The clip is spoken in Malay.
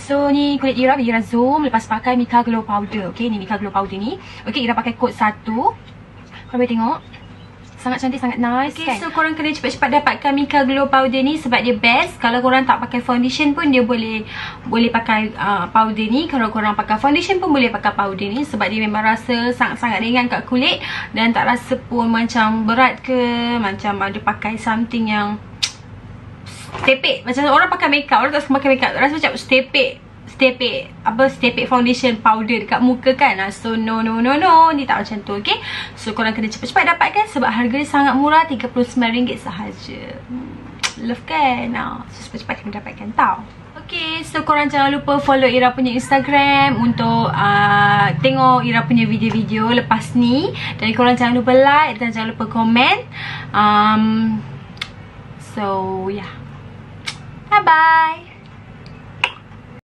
So ni kulit Ira zoom lepas pakai MIKAGLO powder. Okay, ni MIKAGLO powder ni. Okay, Ira pakai kod 1. Korang boleh tengok. Sangat cantik, sangat nice. Okay, kan? So korang kena cepat-cepat dapatkan MIKAGLO powder ni sebab dia best. Kalau korang tak pakai foundation pun dia boleh pakai powder ni. Kalau korang pakai foundation pun boleh pakai powder ni sebab dia memang rasa sangat-sangat ringan kat kulit dan tak rasa pun macam berat ke, macam ada pakai something yang stepek. Macam orang pakai makeup, orang tak suka pakai makeup, rasa macam stepek foundation powder dekat muka kan. So no, ni tak macam tu. Okay, so korang kena cepat-cepat dapatkan sebab harga dia sangat murah, RM39 sahaja. Love kan? So cepat-cepat kena dapatkan tau. Okay, so korang jangan lupa follow Ira punya Instagram untuk tengok Ira punya video-video lepas ni. Dan korang jangan lupa like dan jangan lupa komen. So yeah, bye bye.